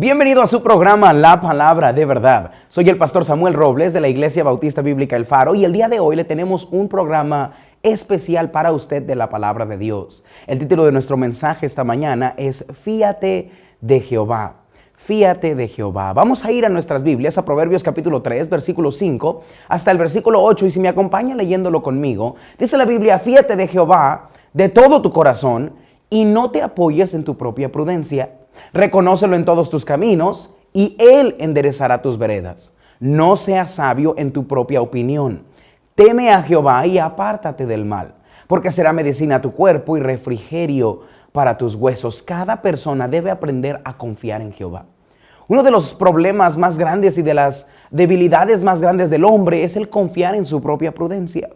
Bienvenido a su programa La Palabra de Verdad. Soy el pastor Samuel Robles de la Iglesia Bautista Bíblica El Faro y el día de hoy le tenemos un programa especial para usted de la Palabra de Dios. El título de nuestro mensaje esta mañana es Fíate de Jehová. Fíate de Jehová. Vamos a ir a nuestras Biblias, a Proverbios capítulo 3, versículo 5, hasta el versículo 8, y si me acompaña leyéndolo conmigo, dice la Biblia: fíate de Jehová de todo tu corazón y no te apoyes en tu propia prudencia. Reconócelo en todos tus caminos y Él enderezará tus veredas. No seas sabio en tu propia opinión. Teme a Jehová y apártate del mal, porque será medicina a tu cuerpo y refrigerio para tus huesos. Cada persona debe aprender a confiar en Jehová. Uno de los problemas más grandes y de las debilidades más grandes del hombre es el confiar en su propia prudencia.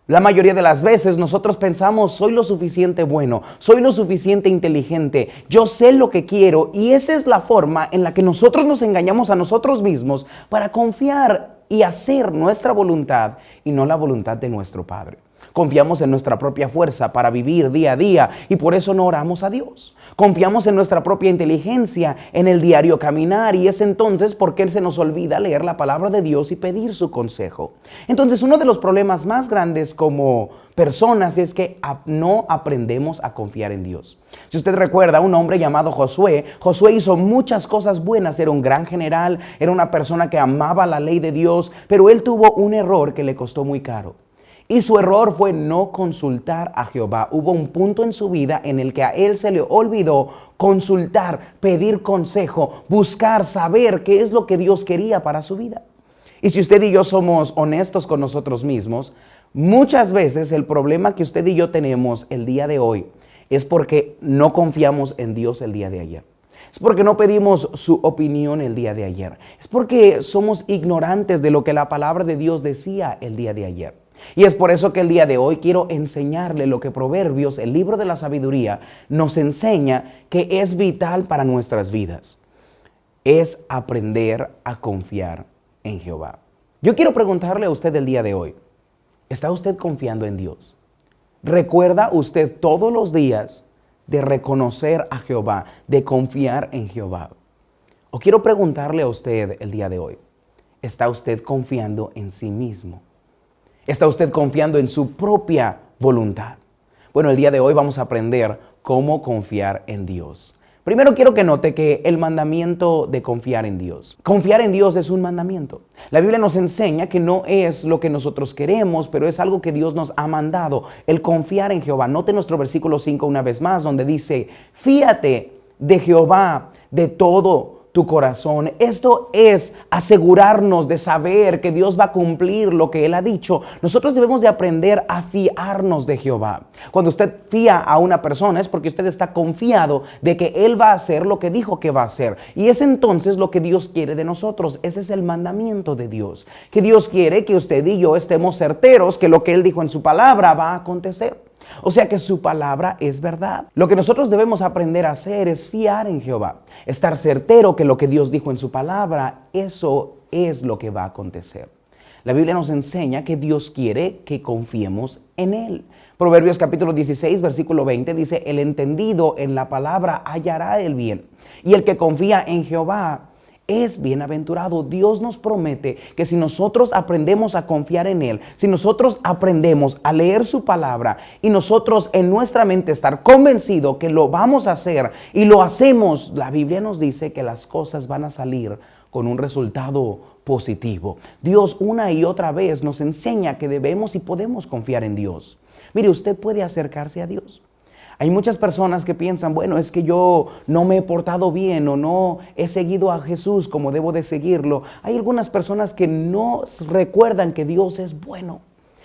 La mayoría de las veces nosotros pensamos: soy lo suficiente bueno, soy lo suficiente inteligente, yo sé lo que quiero, y esa es la forma en la que nosotros nos engañamos a nosotros mismos para confiar y hacer nuestra voluntad y no la voluntad de nuestro Padre. Confiamos en nuestra propia fuerza para vivir día a día y por eso no oramos a Dios. Confiamos en nuestra propia inteligencia, en el diario caminar, y es entonces porque se nos olvida leer la palabra de Dios y pedir su consejo. Entonces, uno de los problemas más grandes como personas es que no aprendemos a confiar en Dios. Si usted recuerda, un hombre llamado Josué hizo muchas cosas buenas, era un gran general, era una persona que amaba la ley de Dios, pero él tuvo un error que le costó muy caro. Y su error fue no consultar a Jehová. Hubo un punto en su vida en el que a él se le olvidó consultar, pedir consejo, buscar, saber qué es lo que Dios quería para su vida. Y si usted y yo somos honestos con nosotros mismos, muchas veces el problema que usted y yo tenemos el día de hoy es porque no confiamos en Dios el día de ayer. Es porque no pedimos su opinión el día de ayer. Es porque somos ignorantes de lo que la palabra de Dios decía el día de ayer. Y es por eso que el día de hoy quiero enseñarle lo que Proverbios, el libro de la sabiduría, nos enseña que es vital para nuestras vidas. Es aprender a confiar en Jehová. Yo quiero preguntarle a usted el día de hoy: ¿está usted confiando en Dios? ¿Recuerda usted todos los días de reconocer a Jehová, de confiar en Jehová? O quiero preguntarle a usted el día de hoy: ¿está usted confiando en sí mismo? ¿Está usted confiando en su propia voluntad? Bueno, el día de hoy vamos a aprender cómo confiar en Dios. Primero quiero que note que el mandamiento de confiar en Dios. Confiar en Dios es un mandamiento. La Biblia nos enseña que no es lo que nosotros queremos, pero es algo que Dios nos ha mandado. El confiar en Jehová. Note nuestro versículo 5 una vez más, donde dice: fíate de Jehová de todo tu corazón. Esto es asegurarnos de saber que Dios va a cumplir lo que Él ha dicho. Nosotros debemos de aprender a fiarnos de Jehová. Cuando usted fía a una persona es porque usted está confiado de que Él va a hacer lo que dijo que va a hacer. Y es entonces lo que Dios quiere de nosotros. Ese es el mandamiento de Dios. Que Dios quiere que usted y yo estemos certeros que lo que Él dijo en su palabra va a acontecer. O sea que su palabra es verdad. Lo que nosotros debemos aprender a hacer es fiar en Jehová. Estar certero que lo que Dios dijo en su palabra, eso es lo que va a acontecer. La Biblia nos enseña que Dios quiere que confiemos en Él. Proverbios capítulo 16, versículo 20 dice: el entendido en la palabra hallará el bien, y el que confía en Jehová es bienaventurado. Dios nos promete que si nosotros aprendemos a confiar en Él, si nosotros aprendemos a leer su palabra y nosotros en nuestra mente estar convencidos que lo vamos a hacer y lo hacemos, la Biblia nos dice que las cosas van a salir con un resultado positivo. Dios una y otra vez nos enseña que debemos y podemos confiar en Dios. Mire, usted puede acercarse a Dios. Hay muchas personas que piensan: bueno, es que yo no me he portado bien o no he seguido a Jesús como debo de seguirlo. Hay algunas personas que no recuerdan que Dios es bueno.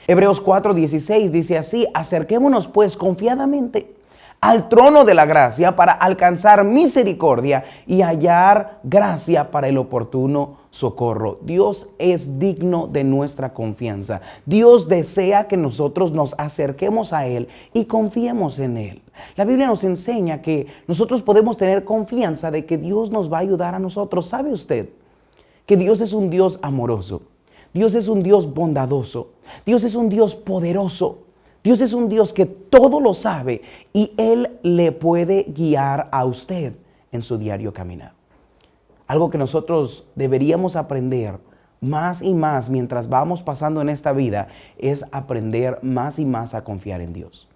Hebreos 4:16 dice así: acerquémonos pues confiadamente al trono de la gracia para alcanzar misericordia y hallar gracia para el oportuno socorro. Dios es digno de nuestra confianza. Dios desea que nosotros nos acerquemos a Él y confiemos en Él. La Biblia nos enseña que nosotros podemos tener confianza de que Dios nos va a ayudar a nosotros. ¿Sabe usted que Dios es un Dios amoroso? Dios es un Dios bondadoso. Dios es un Dios poderoso. Dios es un Dios que todo lo sabe y Él le puede guiar a usted en su diario caminar. Algo que nosotros deberíamos aprender más y más mientras vamos pasando en esta vida es aprender más y más a confiar en Dios.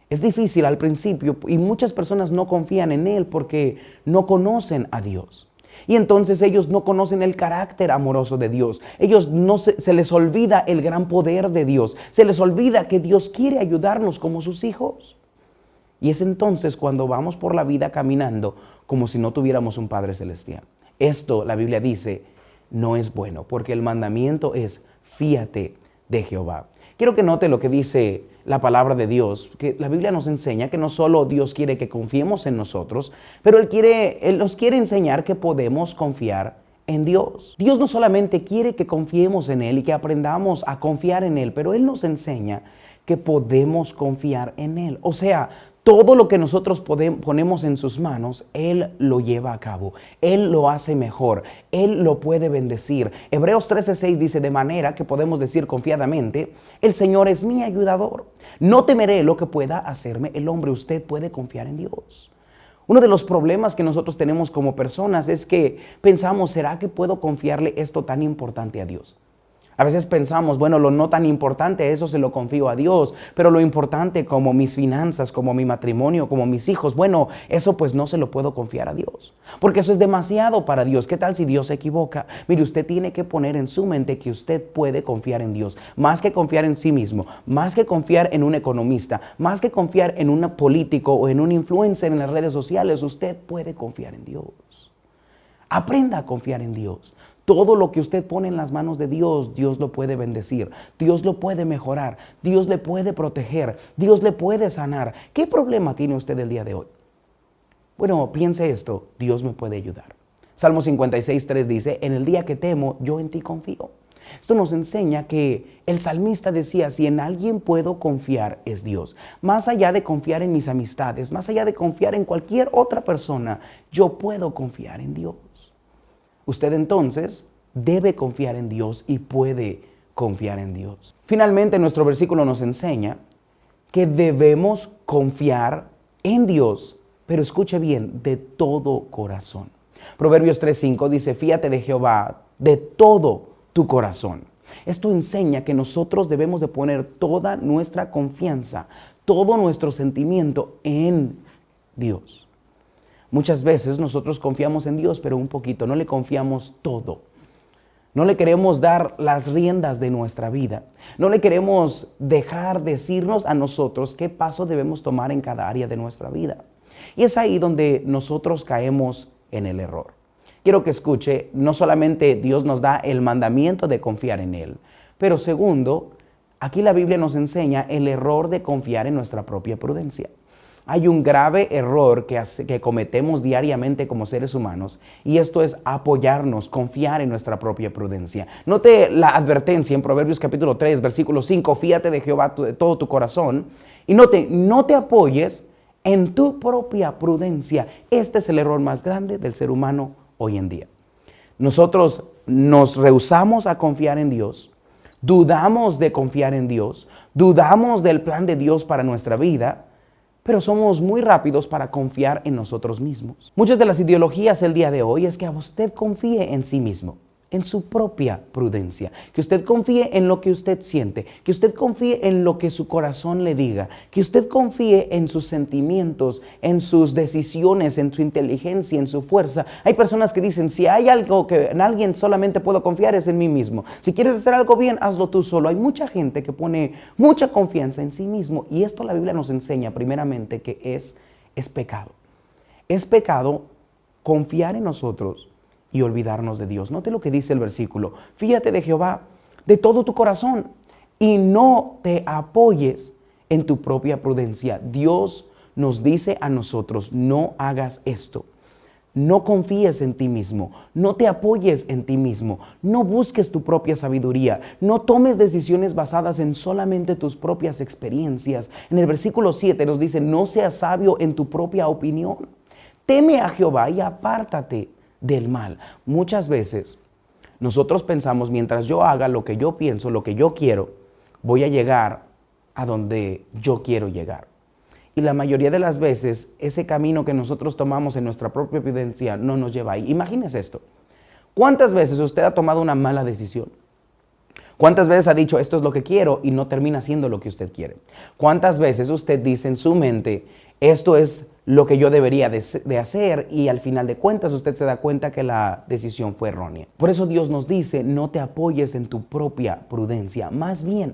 Es difícil al principio y muchas personas no confían en Él porque no conocen a Dios. Y entonces ellos no conocen el carácter amoroso de Dios. Ellos no se les olvida el gran poder de Dios. Se les olvida que Dios quiere ayudarnos como sus hijos. Y es entonces cuando vamos por la vida caminando como si no tuviéramos un Padre Celestial. Esto, la Biblia dice, no es bueno, porque el mandamiento es fíate de Jehová. Quiero que note lo que dice la palabra de Dios, que la Biblia nos enseña que no solo Dios quiere que confiemos en nosotros, pero Él nos quiere enseñar que podemos confiar en Dios. Dios no solamente quiere que confiemos en Él y que aprendamos a confiar en Él, pero Él nos enseña que podemos confiar en Él. O sea, todo lo que nosotros ponemos en sus manos, Él lo lleva a cabo. Él lo hace mejor. Él lo puede bendecir. Hebreos 13:6 dice, de manera que podemos decir confiadamente, el Señor es mi ayudador. No temeré lo que pueda hacerme el hombre. Usted puede confiar en Dios. Uno de los problemas que nosotros tenemos como personas es que pensamos, ¿será que puedo confiarle esto tan importante a Dios? A veces pensamos, bueno, lo no tan importante, eso se lo confío a Dios, pero lo importante como mis finanzas, como mi matrimonio, como mis hijos, bueno, eso pues no se lo puedo confiar a Dios, porque eso es demasiado para Dios. ¿Qué tal si Dios se equivoca? Mire, usted tiene que poner en su mente que usted puede confiar en Dios, más que confiar en sí mismo, más que confiar en un economista, más que confiar en un político o en un influencer en las redes sociales, usted puede confiar en Dios. Aprenda a confiar en Dios. Todo lo que usted pone en las manos de Dios, Dios lo puede bendecir, Dios lo puede mejorar, Dios le puede proteger, Dios le puede sanar. ¿Qué problema tiene usted el día de hoy? Bueno, piense esto, Dios me puede ayudar. Salmo 56:3 dice, en el día que temo, yo en ti confío. Esto nos enseña que el salmista decía, si en alguien puedo confiar es Dios. Más allá de confiar en mis amistades, más allá de confiar en cualquier otra persona, yo puedo confiar en Dios. Usted entonces debe confiar en Dios y puede confiar en Dios. Finalmente, nuestro versículo nos enseña que debemos confiar en Dios, pero escuche bien, de todo corazón. Proverbios 3:5 dice, fíate de Jehová de todo tu corazón. Esto enseña que nosotros debemos de poner toda nuestra confianza, todo nuestro sentimiento en Dios. Muchas veces nosotros confiamos en Dios, pero un poquito, no le confiamos todo. No le queremos dar las riendas de nuestra vida. No le queremos dejar decirnos a nosotros qué paso debemos tomar en cada área de nuestra vida. Y es ahí donde nosotros caemos en el error. Quiero que escuche, no solamente Dios nos da el mandamiento de confiar en Él, pero segundo, aquí la Biblia nos enseña el error de confiar en nuestra propia prudencia. Hay un grave error que cometemos diariamente como seres humanos y esto es apoyarnos, confiar en nuestra propia prudencia. Note la advertencia en Proverbios capítulo 3, versículo 5, fíate de Jehová de todo tu corazón y note, no te apoyes en tu propia prudencia. Este es el error más grande del ser humano hoy en día. Nosotros nos rehusamos a confiar en Dios, dudamos de confiar en Dios, dudamos del plan de Dios para nuestra vida, pero somos muy rápidos para confiar en nosotros mismos. Muchas de las ideologías el día de hoy es que usted confíe en sí mismo, en su propia prudencia, que usted confíe en lo que usted siente, que usted confíe en lo que su corazón le diga, que usted confíe en sus sentimientos, en sus decisiones, en su inteligencia, en su fuerza. Hay personas que dicen, si hay algo que en alguien solamente puedo confiar es en mí mismo. Si quieres hacer algo bien, hazlo tú solo. Hay mucha gente que pone mucha confianza en sí mismo y esto la Biblia nos enseña primeramente que es pecado. Es pecado confiar en nosotros y olvidarnos de Dios. Note lo que dice el versículo. Fíjate de Jehová de todo tu corazón y no te apoyes en tu propia prudencia. Dios nos dice a nosotros, no hagas esto. No confíes en ti mismo, no te apoyes en ti mismo, no busques tu propia sabiduría, no tomes decisiones basadas en solamente tus propias experiencias. En el versículo 7 nos dice, no seas sabio en tu propia opinión. Teme a Jehová y apártate del mal. Muchas veces nosotros pensamos, mientras yo haga lo que yo pienso, lo que yo quiero, voy a llegar a donde yo quiero llegar. Y la mayoría de las veces, ese camino que nosotros tomamos en nuestra propia prudencia no nos lleva ahí. Imagínese esto. ¿Cuántas veces usted ha tomado una mala decisión? ¿Cuántas veces ha dicho esto es lo que quiero y no termina siendo lo que usted quiere? ¿Cuántas veces usted dice en su mente esto es lo que yo debería de hacer y al final de cuentas usted se da cuenta que la decisión fue errónea? Por eso Dios nos dice no te apoyes en tu propia prudencia. Más bien,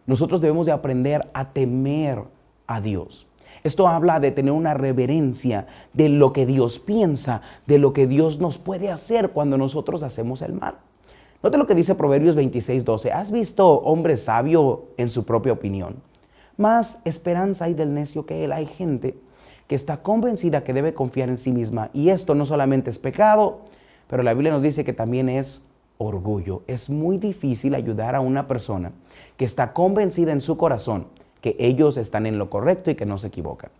nosotros debemos de aprender a temer a Dios. Esto habla de tener una reverencia de lo que Dios piensa, de lo que Dios nos puede hacer cuando nosotros hacemos el mal. Note lo que dice Proverbios 26:12. ¿Has visto hombre sabio en su propia opinión? Más esperanza hay del necio que él. Hay gente que está convencida que debe confiar en sí misma. Y esto no solamente es pecado, pero la Biblia nos dice que también es orgullo. Es muy difícil ayudar a una persona que está convencida en su corazón que ellos están en lo correcto y que no se equivocan.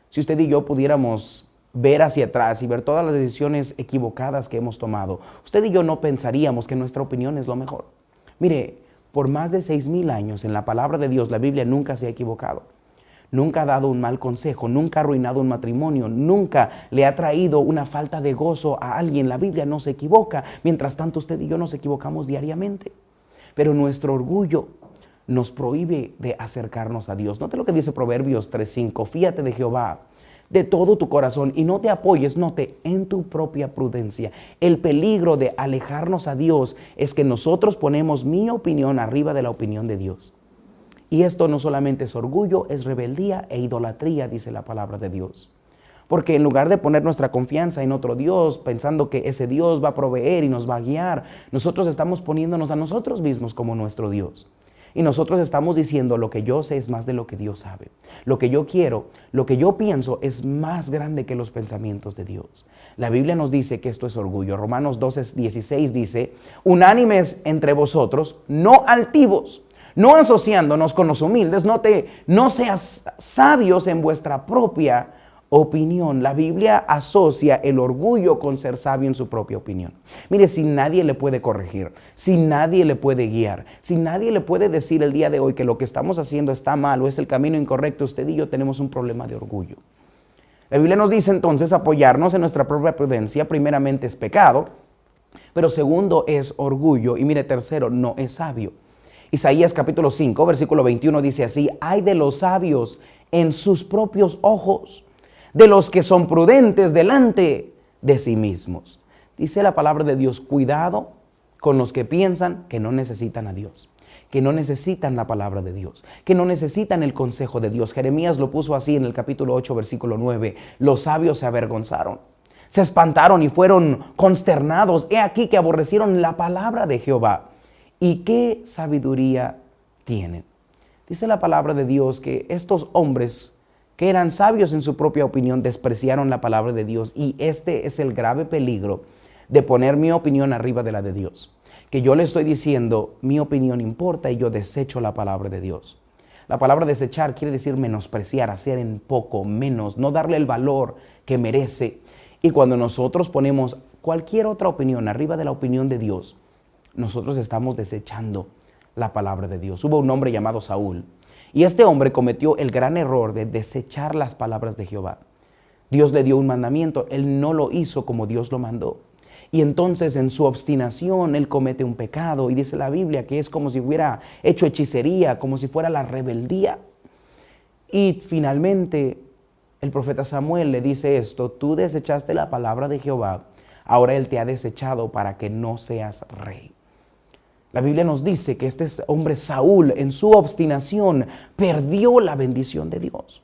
Si usted y yo pudiéramos ver hacia atrás y ver todas las decisiones equivocadas que hemos tomado, usted y yo no pensaríamos que nuestra opinión es lo mejor. Mire, por más de 6,000 años en la palabra de Dios, la Biblia nunca se ha equivocado. Nunca ha dado un mal consejo, nunca ha arruinado un matrimonio, nunca le ha traído una falta de gozo a alguien. La Biblia no se equivoca. Mientras tanto, usted y yo nos equivocamos diariamente. Pero nuestro orgullo nos prohíbe de acercarnos a Dios. Note lo que dice Proverbios 3:5. Fíate de Jehová de todo tu corazón y no te apoyes, note, en tu propia prudencia. El peligro de alejarnos a Dios es que nosotros ponemos mi opinión arriba de la opinión de Dios. Y esto no solamente es orgullo, es rebeldía e idolatría, dice la palabra de Dios. Porque en lugar de poner nuestra confianza en otro Dios, pensando que ese Dios va a proveer y nos va a guiar, nosotros estamos poniéndonos a nosotros mismos como nuestro Dios. Y nosotros estamos diciendo lo que yo sé es más de lo que Dios sabe. Lo que yo quiero, lo que yo pienso es más grande que los pensamientos de Dios. La Biblia nos dice que esto es orgullo. Romanos 12:16 dice, unánimes entre vosotros, no altivos, no asociándonos con los humildes, no seas sabios en vuestra propia opinión. La Biblia asocia el orgullo con ser sabio en su propia opinión. Mire, si nadie le puede corregir, si nadie le puede guiar, si nadie le puede decir el día de hoy que lo que estamos haciendo está mal o es el camino incorrecto, usted y yo tenemos un problema de orgullo. La Biblia nos dice entonces apoyarnos en nuestra propia prudencia. Primeramente es pecado, pero segundo es orgullo y mire, tercero, no es sabio. Isaías capítulo 5, versículo 21 dice así, ay de los sabios en sus propios ojos, de los que son prudentes delante de sí mismos. Dice la palabra de Dios, cuidado con los que piensan que no necesitan a Dios, que no necesitan la palabra de Dios, que no necesitan el consejo de Dios. Jeremías lo puso así en el capítulo 8, versículo 9, los sabios se avergonzaron, se espantaron y fueron consternados. He aquí que aborrecieron la palabra de Jehová. ¿Y qué sabiduría tienen? Dice la palabra de Dios que estos hombres que eran sabios en su propia opinión despreciaron la palabra de Dios, y este es el grave peligro de poner mi opinión arriba de la de Dios. Que yo le estoy diciendo mi opinión importa y yo desecho la palabra de Dios. La palabra desechar quiere decir menospreciar, hacer en poco, menos, no darle el valor que merece. Y cuando nosotros ponemos cualquier otra opinión arriba de la opinión de Dios, nosotros estamos desechando la palabra de Dios. Hubo un hombre llamado Saúl, y este hombre cometió el gran error de desechar las palabras de Jehová. Dios le dio un mandamiento, él no lo hizo como Dios lo mandó. Y entonces en su obstinación él comete un pecado, y dice la Biblia que es como si hubiera hecho hechicería, como si fuera la rebeldía. Y finalmente el profeta Samuel le dice esto, tú desechaste la palabra de Jehová, ahora él te ha desechado para que no seas rey. La Biblia nos dice que este hombre Saúl en su obstinación perdió la bendición de Dios.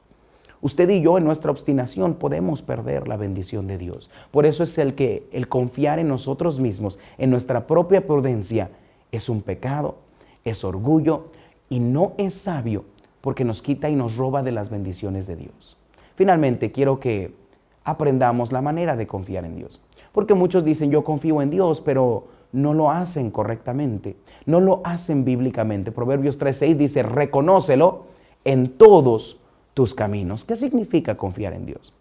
Usted y yo en nuestra obstinación podemos perder la bendición de Dios. Por eso es el confiar en nosotros mismos, en nuestra propia prudencia, es un pecado, es orgullo y no es sabio porque nos quita y nos roba de las bendiciones de Dios. Finalmente, quiero que aprendamos la manera de confiar en Dios. Porque muchos dicen, yo confío en Dios, pero no lo hacen correctamente, no lo hacen bíblicamente. Proverbios 3:6 dice, reconócelo en todos tus caminos. ¿Qué significa confiar en Dios?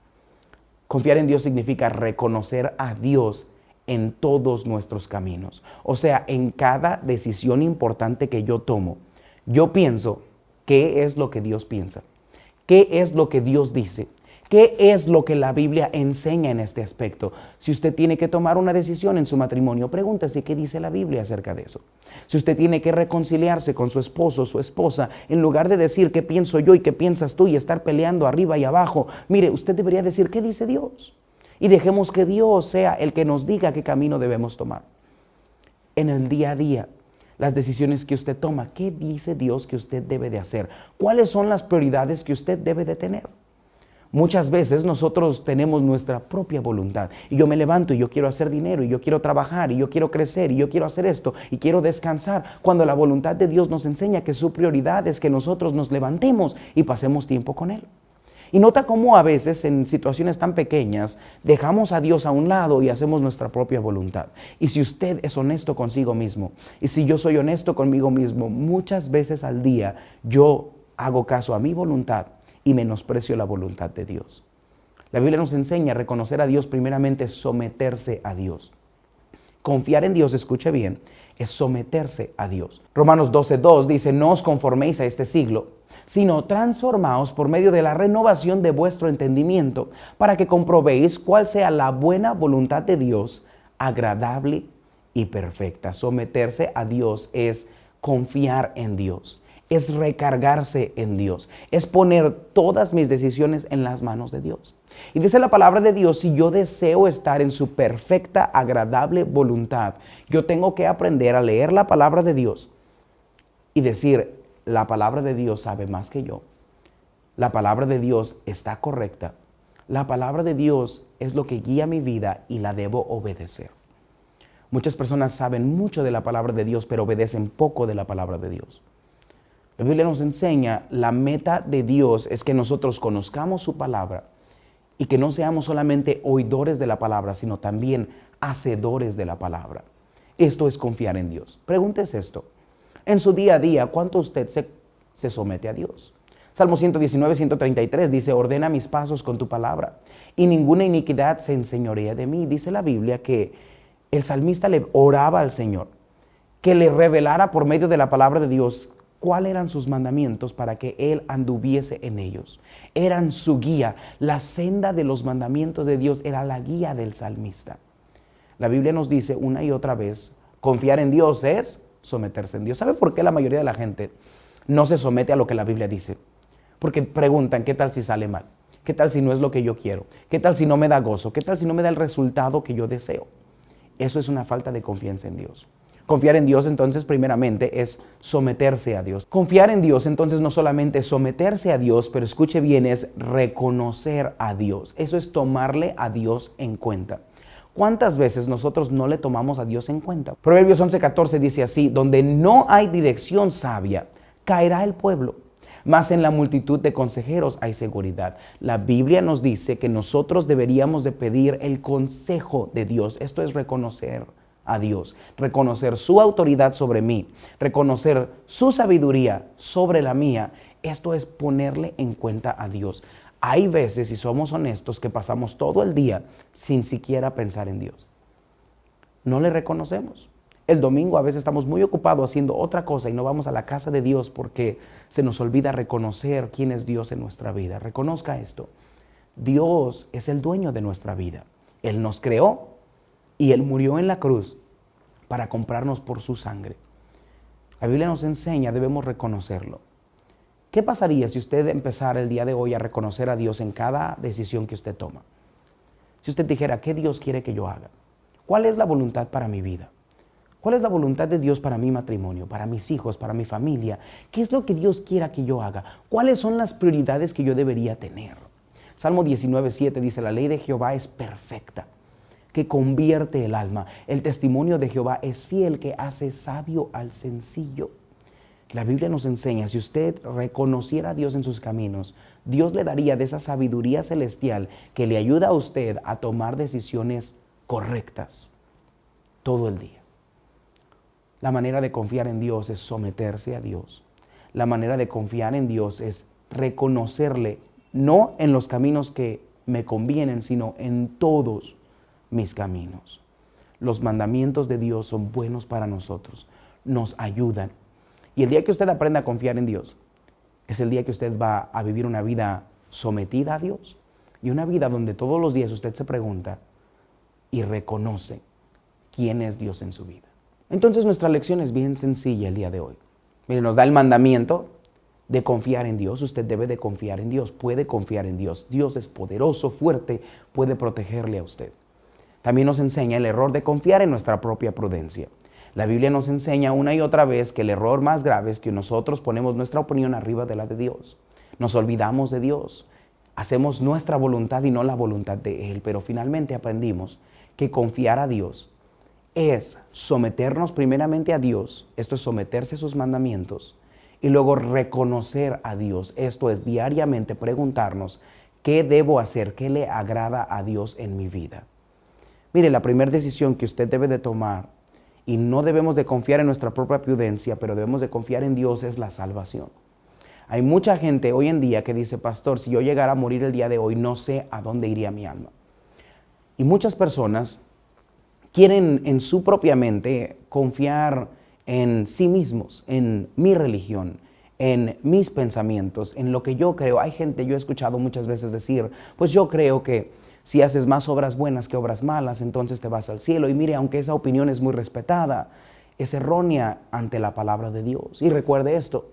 Confiar en Dios significa reconocer a Dios en todos nuestros caminos. O sea, en cada decisión importante que yo tomo, yo pienso qué es lo que Dios piensa, qué es lo que Dios dice, ¿Qué es lo que la Biblia enseña en este aspecto? Si usted tiene que tomar una decisión en su matrimonio, pregúntese qué dice la Biblia acerca de eso. Si usted tiene que reconciliarse con su esposo o su esposa, en lugar de decir qué pienso yo y qué piensas tú y estar peleando arriba y abajo, mire, usted debería decir qué dice Dios. Y dejemos que Dios sea el que nos diga qué camino debemos tomar. En el día a día, las decisiones que usted toma, ¿qué dice Dios que usted debe de hacer? ¿Cuáles son las prioridades que usted debe de tener? Muchas veces nosotros tenemos nuestra propia voluntad y yo me levanto y yo quiero hacer dinero y yo quiero trabajar y yo quiero crecer y yo quiero hacer esto y quiero descansar, cuando la voluntad de Dios nos enseña que su prioridad es que nosotros nos levantemos y pasemos tiempo con Él. Y nota cómo a veces en situaciones tan pequeñas dejamos a Dios a un lado y hacemos nuestra propia voluntad. Y si usted es honesto consigo mismo y si yo soy honesto conmigo mismo, muchas veces al día yo hago caso a mi voluntad y menosprecio la voluntad de Dios. La Biblia nos enseña a reconocer a Dios, primeramente someterse a Dios. Confiar en Dios, escuche bien, es someterse a Dios. Romanos 12:2 dice, no os conforméis a este siglo, sino transformaos por medio de la renovación de vuestro entendimiento, para que comprobéis cuál sea la buena voluntad de Dios, agradable y perfecta. Someterse a Dios es confiar en Dios. Es recargarse en Dios, es poner todas mis decisiones en las manos de Dios. Y dice la palabra de Dios, si yo deseo estar en su perfecta, agradable voluntad, yo tengo que aprender a leer la palabra de Dios y decir, la palabra de Dios sabe más que yo. La palabra de Dios está correcta. La palabra de Dios es lo que guía mi vida y la debo obedecer. Muchas personas saben mucho de la palabra de Dios, pero obedecen poco de la palabra de Dios. La Biblia nos enseña, la meta de Dios es que nosotros conozcamos su palabra y que no seamos solamente oidores de la palabra, sino también hacedores de la palabra. Esto es confiar en Dios. Pregúntese esto. En su día a día, ¿cuánto usted se somete a Dios? Salmo 119, 133 dice, ordena mis pasos con tu palabra y ninguna iniquidad se enseñorea de mí. Dice la Biblia que el salmista le oraba al Señor, que le revelara por medio de la palabra de Dios cuáles eran sus mandamientos para que él anduviese en ellos. Eran su guía. La senda de los mandamientos de Dios era la guía del salmista. La Biblia nos dice una y otra vez, confiar en Dios es someterse en Dios. ¿Sabe por qué la mayoría de la gente no se somete a lo que la Biblia dice? Porque preguntan, ¿qué tal si sale mal? ¿Qué tal si no es lo que yo quiero? ¿Qué tal si no me da gozo? ¿Qué tal si no me da el resultado que yo deseo? Eso es una falta de confianza en Dios. Confiar en Dios entonces primeramente es someterse a Dios. Confiar en Dios entonces no solamente someterse a Dios, pero escuche bien, es reconocer a Dios. Eso es tomarle a Dios en cuenta. ¿Cuántas veces nosotros no le tomamos a Dios en cuenta? Proverbios 11:14 dice así, donde no hay dirección sabia, caerá el pueblo, mas en la multitud de consejeros hay seguridad. La Biblia nos dice que nosotros deberíamos de pedir el consejo de Dios. Esto es reconocer a Dios, reconocer su autoridad sobre mí, reconocer su sabiduría sobre la mía. Esto es ponerle en cuenta a Dios. Hay veces, si somos honestos, que pasamos todo el día sin siquiera pensar en Dios. No le reconocemos. El domingo a veces estamos muy ocupados haciendo otra cosa y no vamos a la casa de Dios porque se nos olvida reconocer quién es Dios en nuestra vida. Reconozca esto. Dios es el dueño de nuestra vida. Él nos creó y Él murió en la cruz para comprarnos por su sangre. La Biblia nos enseña, debemos reconocerlo. ¿Qué pasaría si usted empezara el día de hoy a reconocer a Dios en cada decisión que usted toma? Si usted dijera, ¿qué Dios quiere que yo haga? ¿Cuál es la voluntad para mi vida? ¿Cuál es la voluntad de Dios para mi matrimonio, para mis hijos, para mi familia? ¿Qué es lo que Dios quiera que yo haga? ¿Cuáles son las prioridades que yo debería tener? Salmo 19:7 dice, la ley de Jehová es perfecta, que convierte el alma. El testimonio de Jehová es fiel, que hace sabio al sencillo. La Biblia nos enseña, si usted reconociera a Dios en sus caminos, Dios le daría de esa sabiduría celestial que le ayuda a usted a tomar decisiones correctas todo el día. La manera de confiar en Dios es someterse a Dios. La manera de confiar en Dios es reconocerle, no en los caminos que me convienen, sino en todos mis caminos. Los mandamientos de Dios son buenos para nosotros, nos ayudan. Y el día que usted aprenda a confiar en Dios, es el día que usted va a vivir una vida sometida a Dios. Y una vida donde todos los días usted se pregunta y reconoce quién es Dios en su vida. Entonces nuestra lección es bien sencilla el día de hoy. Mire, nos da el mandamiento de confiar en Dios. Usted debe de confiar en Dios, puede confiar en Dios. Dios es poderoso, fuerte, puede protegerle a usted. También nos enseña el error de confiar en nuestra propia prudencia. La Biblia nos enseña una y otra vez que el error más grave es que nosotros ponemos nuestra opinión arriba de la de Dios. Nos olvidamos de Dios. Hacemos nuestra voluntad y no la voluntad de Él. Pero finalmente aprendimos que confiar a Dios es someternos primeramente a Dios, esto es someterse a sus mandamientos, y luego reconocer a Dios, esto es diariamente preguntarnos qué debo hacer, qué le agrada a Dios en mi vida. Mire, la primera decisión que usted debe de tomar, y no debemos de confiar en nuestra propia prudencia, pero debemos de confiar en Dios, es la salvación. Hay mucha gente hoy en día que dice, pastor, si yo llegara a morir el día de hoy, no sé a dónde iría mi alma. Y muchas personas quieren en su propia mente confiar en sí mismos, en mi religión, en mis pensamientos, en lo que yo creo. Hay gente, yo he escuchado muchas veces decir, pues yo creo que si haces más obras buenas que obras malas, entonces te vas al cielo. Y mire, aunque esa opinión es muy respetada, es errónea ante la palabra de Dios. Y recuerde esto,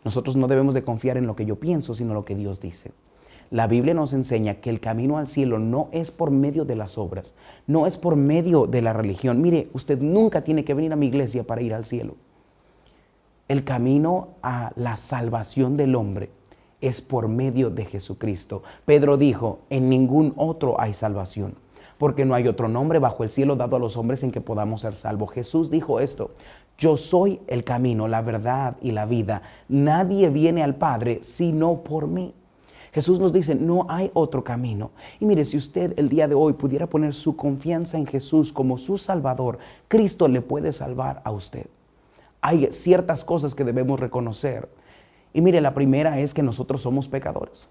nosotros no debemos de confiar en lo que yo pienso, sino lo que Dios dice. La Biblia nos enseña que el camino al cielo no es por medio de las obras, no es por medio de la religión. Mire, usted nunca tiene que venir a mi iglesia para ir al cielo. El camino a la salvación del hombre es por medio de Jesucristo. Pedro dijo, en ningún otro hay salvación, porque no hay otro nombre bajo el cielo dado a los hombres en que podamos ser salvos. Jesús dijo esto, yo soy el camino, la verdad y la vida. Nadie viene al Padre sino por mí. Jesús nos dice, no hay otro camino. Y mire, si usted el día de hoy pudiera poner su confianza en Jesús como su Salvador, Cristo le puede salvar a usted. Hay ciertas cosas que debemos reconocer. Y mire, la primera es que nosotros somos pecadores.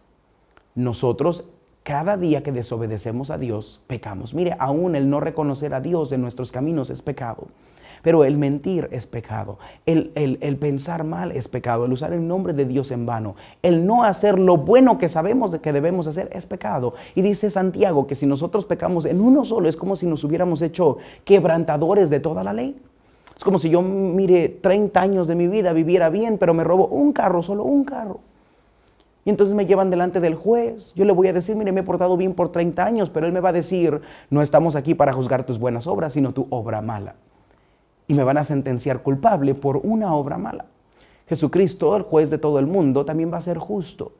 Nosotros, cada día que desobedecemos a Dios, pecamos. Mire, aún el no reconocer a Dios en nuestros caminos es pecado. Pero el mentir es pecado, el pensar mal es pecado, el usar el nombre de Dios en vano, el no hacer lo bueno que sabemos de que debemos hacer es pecado. Y dice Santiago que si nosotros pecamos en uno solo es como si nos hubiéramos hecho quebrantadores de toda la ley. Es como si yo, mire, 30 años de mi vida viviera bien, pero me robo un carro, solo un carro. Y entonces me llevan delante del juez. Yo le voy a decir, mire, me he portado bien por 30 años, pero él me va a decir, no estamos aquí para juzgar tus buenas obras, sino tu obra mala. Y me van a sentenciar culpable por una obra mala. Jesucristo, el juez de todo el mundo, también va a ser justo.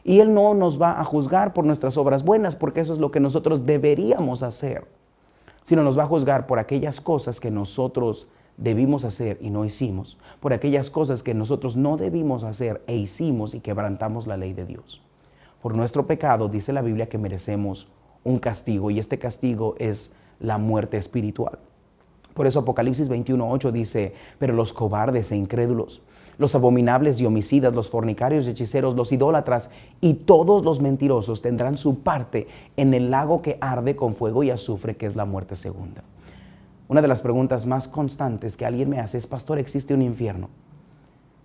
Y Él no nos va a juzgar por nuestras obras buenas, porque eso es lo que nosotros deberíamos hacer, sino nos va a juzgar por aquellas cosas que nosotros debimos hacer y no hicimos, por aquellas cosas que nosotros no debimos hacer e hicimos y quebrantamos la ley de Dios. Por nuestro pecado, dice la Biblia que merecemos un castigo, y este castigo es la muerte espiritual. Por eso Apocalipsis 21:8 dice, pero los cobardes e incrédulos, los abominables y homicidas, los fornicarios y hechiceros, los idólatras y todos los mentirosos tendrán su parte en el lago que arde con fuego y azufre, que es la muerte segunda. Una de las preguntas más constantes que alguien me hace es, pastor, ¿existe un infierno?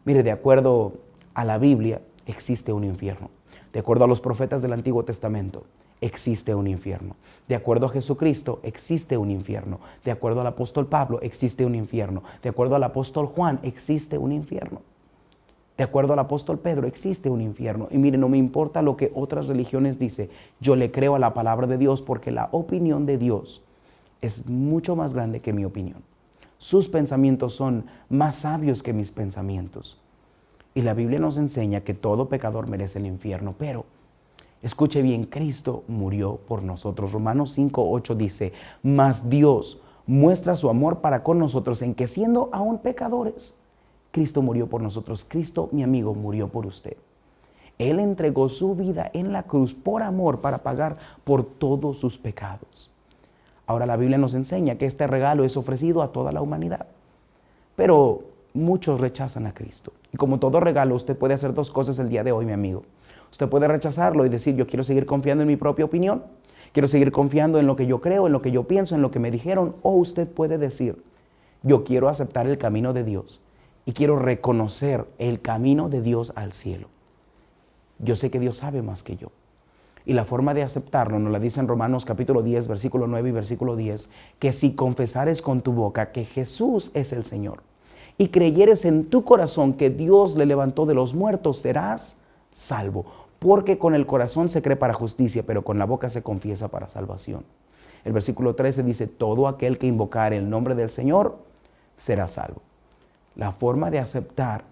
Mire, de acuerdo a la Biblia, existe un infierno. De acuerdo a los profetas del Antiguo Testamento, existe un infierno. De acuerdo a Jesucristo, existe un infierno. De acuerdo al apóstol Pablo, existe un infierno. De acuerdo al apóstol Juan, existe un infierno. De acuerdo al apóstol Pedro, existe un infierno. Y mire, no me importa lo que otras religiones dicen, yo le creo a la palabra de Dios, porque la opinión de Dios es mucho más grande que mi opinión. Sus pensamientos son más sabios que mis pensamientos. Y la Biblia nos enseña que todo pecador merece el infierno, pero escuche bien, Cristo murió por nosotros. Romanos 5:8 dice, mas Dios muestra su amor para con nosotros en que siendo aún pecadores, Cristo murió por nosotros. Cristo, mi amigo, murió por usted. Él entregó su vida en la cruz por amor para pagar por todos sus pecados. Ahora la Biblia nos enseña que este regalo es ofrecido a toda la humanidad, pero muchos rechazan a Cristo. Y como todo regalo, usted puede hacer dos cosas el día de hoy, mi amigo. Usted puede rechazarlo y decir, yo quiero seguir confiando en mi propia opinión, quiero seguir confiando en lo que yo creo, en lo que yo pienso, en lo que me dijeron. O usted puede decir, yo quiero aceptar el camino de Dios y quiero reconocer el camino de Dios al cielo. Yo sé que Dios sabe más que yo. Y la forma de aceptarlo nos la dice en Romanos capítulo 10, versículo 9 y versículo 10, que si confesares con tu boca que Jesús es el Señor y creyeres en tu corazón que Dios le levantó de los muertos, serás salvo. Porque con el corazón se cree para justicia, pero con la boca se confiesa para salvación. El versículo 13 dice, todo aquel que invocare el nombre del Señor será salvo. La forma de aceptar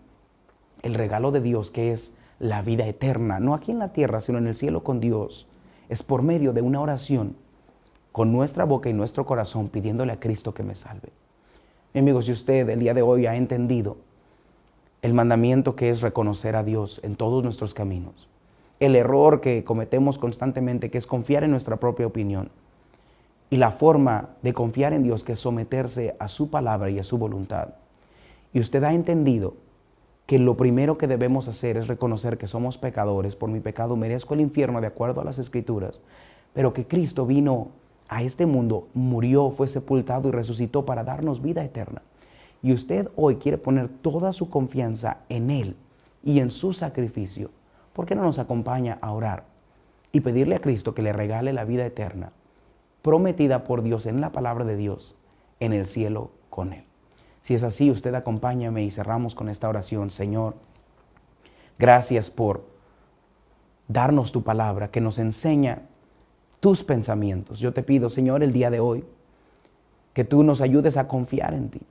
el regalo de Dios, que es la vida eterna, no aquí en la tierra, sino en el cielo con Dios, es por medio de una oración con nuestra boca y nuestro corazón pidiéndole a Cristo que me salve. Mi amigo, si usted el día de hoy ha entendido el mandamiento que es reconocer a Dios en todos nuestros caminos, el error que cometemos constantemente, que es confiar en nuestra propia opinión, y la forma de confiar en Dios, que es someterse a su palabra y a su voluntad, y usted ha entendido que lo primero que debemos hacer es reconocer que somos pecadores, por mi pecado merezco el infierno de acuerdo a las Escrituras, pero que Cristo vino a este mundo, murió, fue sepultado y resucitó para darnos vida eterna. Y usted hoy quiere poner toda su confianza en Él y en su sacrificio. ¿Por qué no nos acompaña a orar y pedirle a Cristo que le regale la vida eterna, prometida por Dios en la palabra de Dios, en el cielo con Él? Si es así, usted acompáñame y cerramos con esta oración. Señor, gracias por darnos tu palabra que nos enseña tus pensamientos. Yo te pido, Señor, el día de hoy, que tú nos ayudes a confiar en ti.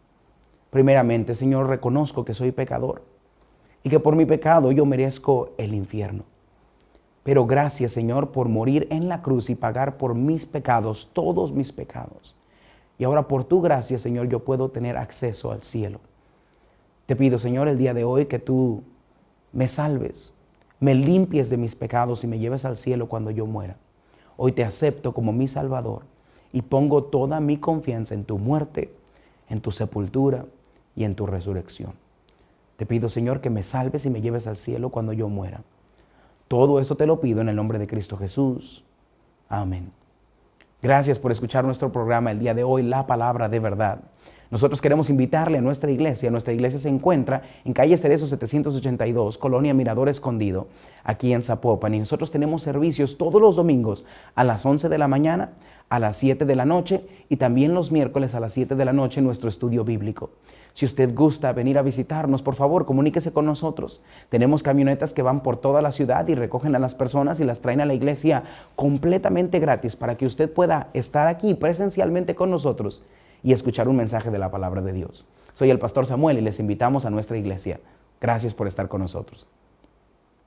Primeramente, Señor, reconozco que soy pecador y que por mi pecado yo merezco el infierno. Pero gracias, Señor, por morir en la cruz y pagar por mis pecados, todos mis pecados. Y ahora por tu gracia, Señor, yo puedo tener acceso al cielo. Te pido, Señor, el día de hoy que tú me salves, me limpies de mis pecados y me lleves al cielo cuando yo muera. Hoy te acepto como mi Salvador y pongo toda mi confianza en tu muerte, en tu sepultura y en tu resurrección. Te pido, Señor, que me salves y me lleves al cielo cuando yo muera. Todo eso te lo pido en el nombre de Cristo Jesús. Amén. Gracias por escuchar nuestro programa el día de hoy, La Palabra de Verdad. Nosotros queremos invitarle a nuestra iglesia. Nuestra iglesia se encuentra en calle Cerezo 782, Colonia Mirador Escondido, aquí en Zapopan. Y nosotros tenemos servicios todos los domingos a las 11 de la mañana, a las 7 de la noche y también los miércoles a las 7 de la noche en nuestro estudio bíblico. Si usted gusta venir a visitarnos, por favor, comuníquese con nosotros. Tenemos camionetas que van por toda la ciudad y recogen a las personas y las traen a la iglesia completamente gratis para que usted pueda estar aquí presencialmente con nosotros y escuchar un mensaje de la palabra de Dios. Soy el pastor Samuel y les invitamos a nuestra iglesia. Gracias por estar con nosotros.